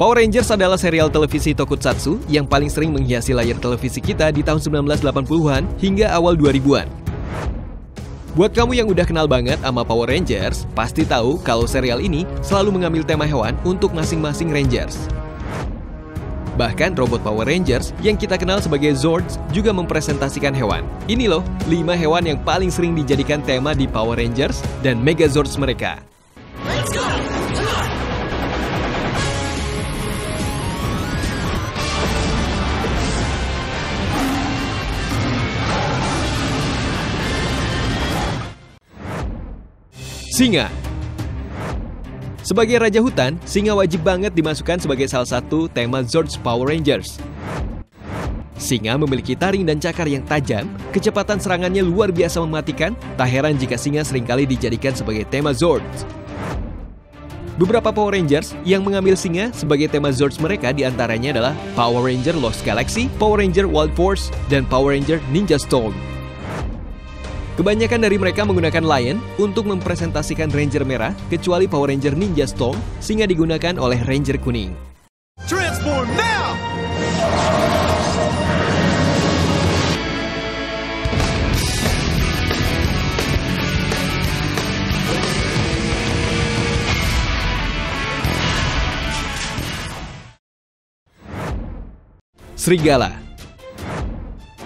Power Rangers adalah serial televisi tokusatsu yang paling sering menghiasi layar televisi kita di tahun 1980-an hingga awal 2000-an. Buat kamu yang udah kenal banget sama Power Rangers, pasti tahu kalau serial ini selalu mengambil tema hewan untuk masing-masing Rangers. Bahkan robot Power Rangers yang kita kenal sebagai Zords juga mempresentasikan hewan. Ini loh, 5 hewan yang paling sering dijadikan tema di Power Rangers dan Megazords mereka. Let's go! Singa. Sebagai raja hutan, singa wajib banget dimasukkan sebagai salah satu tema Zords Power Rangers. Singa memiliki taring dan cakar yang tajam, kecepatan serangannya luar biasa mematikan, tak heran jika singa seringkali dijadikan sebagai tema Zords. Beberapa Power Rangers yang mengambil singa sebagai tema Zords mereka diantaranya adalah Power Ranger Lost Galaxy, Power Ranger Wild Force, dan Power Ranger Ninja Storm. Kebanyakan dari mereka menggunakan lion untuk mempresentasikan Ranger merah, kecuali Power Ranger Ninja Storm, singa digunakan oleh Ranger kuning. Transform now! Serigala.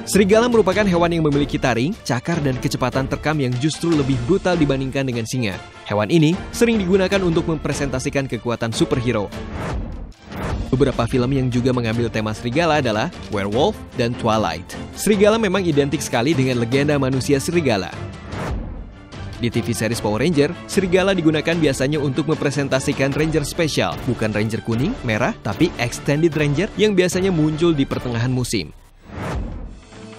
Serigala merupakan hewan yang memiliki taring, cakar, dan kecepatan terkam yang justru lebih brutal dibandingkan dengan singa. Hewan ini sering digunakan untuk mempresentasikan kekuatan superhero. Beberapa film yang juga mengambil tema serigala adalah Werewolf dan Twilight. Serigala memang identik sekali dengan legenda manusia serigala. Di TV series Power Ranger, serigala digunakan biasanya untuk mempresentasikan Ranger spesial, bukan Ranger kuning, merah, tapi Extended Ranger yang biasanya muncul di pertengahan musim.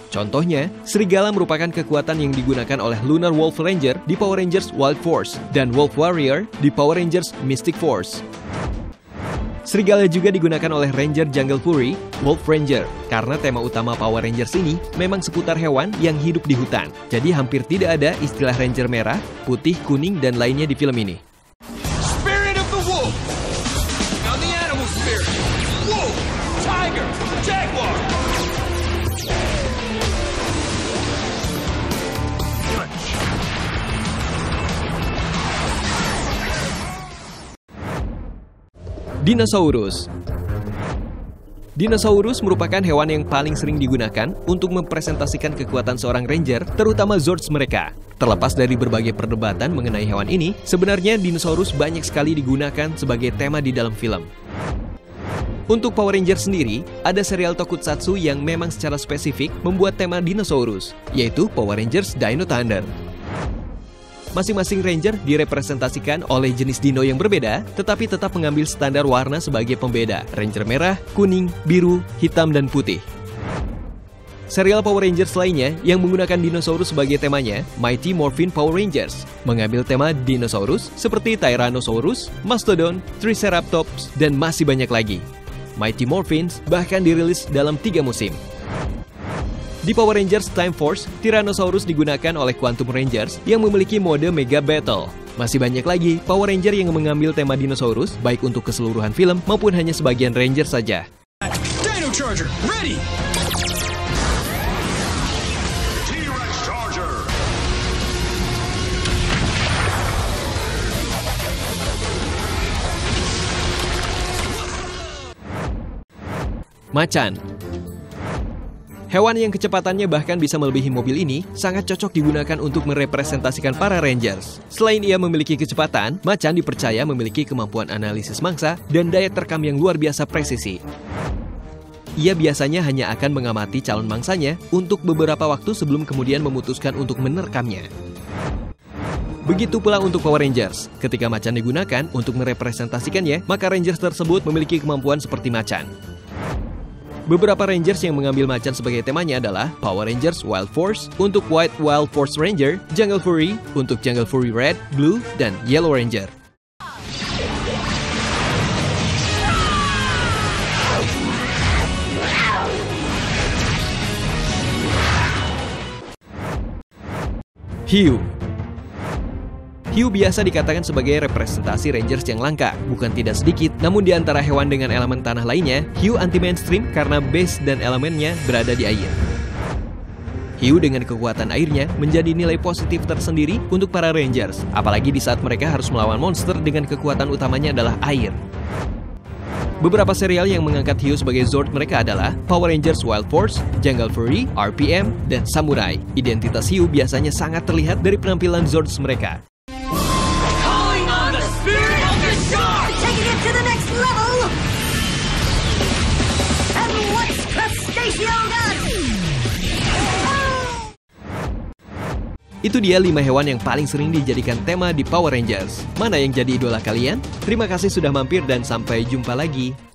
Contohnya, serigala merupakan kekuatan yang digunakan oleh Lunar Wolf Ranger di Power Rangers Wild Force dan Wolf Warrior di Power Rangers Mystic Force. Serigala juga digunakan oleh Ranger Jungle Fury, Wolf Ranger, karena tema utama Power Rangers ini memang seputar hewan yang hidup di hutan. Jadi hampir tidak ada istilah Ranger merah, putih, kuning, dan lainnya di film ini. Spirit of the wolf! Now the animal spirit! Wolf! Tiger! Jaguar! Dinosaurus. Dinosaurus merupakan hewan yang paling sering digunakan untuk mempresentasikan kekuatan seorang Ranger, terutama Zords mereka. Terlepas dari berbagai perdebatan mengenai hewan ini, sebenarnya dinosaurus banyak sekali digunakan sebagai tema di dalam film. Untuk Power Ranger sendiri, ada serial tokusatsu yang memang secara spesifik membuat tema dinosaurus, yaitu Power Rangers Dino Thunder. Masing-masing Ranger direpresentasikan oleh jenis dino yang berbeda, tetapi tetap mengambil standar warna sebagai pembeda. Ranger merah, kuning, biru, hitam, dan putih. Serial Power Rangers lainnya yang menggunakan dinosaurus sebagai temanya, Mighty Morphin Power Rangers, mengambil tema dinosaurus seperti Tyrannosaurus, Mastodon, Triceratops, dan masih banyak lagi. Mighty Morphins bahkan dirilis dalam 3 musim. Di Power Rangers Time Force, Tyrannosaurus digunakan oleh Quantum Rangers yang memiliki mode Mega Battle. Masih banyak lagi Power Ranger yang mengambil tema dinosaurus, baik untuk keseluruhan film maupun hanya sebagian Ranger saja. Dino Charger, ready! T-Rex Charger! Macan. Hewan yang kecepatannya bahkan bisa melebihi mobil ini sangat cocok digunakan untuk merepresentasikan para Rangers. Selain ia memiliki kecepatan, macan dipercaya memiliki kemampuan analisis mangsa dan daya terkam yang luar biasa presisi. Ia biasanya hanya akan mengamati calon mangsanya untuk beberapa waktu sebelum kemudian memutuskan untuk menerkamnya. Begitu pula untuk Power Rangers. Ketika macan digunakan untuk merepresentasikannya, maka Rangers tersebut memiliki kemampuan seperti macan. Beberapa Rangers yang mengambil macan sebagai temanya adalah Power Rangers Wild Force untuk White Wild Force Ranger, Jungle Fury untuk Jungle Fury Red, Blue, dan Yellow Ranger. Hiu. Hiu biasa dikatakan sebagai representasi Rangers yang langka. Bukan tidak sedikit, namun di antara hewan dengan elemen tanah lainnya, hiu anti-mainstream karena base dan elemennya berada di air. Hiu dengan kekuatan airnya menjadi nilai positif tersendiri untuk para Rangers, apalagi di saat mereka harus melawan monster dengan kekuatan utamanya adalah air. Beberapa serial yang mengangkat hiu sebagai Zord mereka adalah Power Rangers Wild Force, Jungle Fury, RPM, dan Samurai. Identitas hiu biasanya sangat terlihat dari penampilan Zords mereka. Calling on the spirit of the shark! Taking it to the next level! And what's Crustaceo done? Itu dia 5 hewan yang paling sering dijadikan tema di Power Rangers. Mana yang jadi idola kalian? Terima kasih sudah mampir dan sampai jumpa lagi.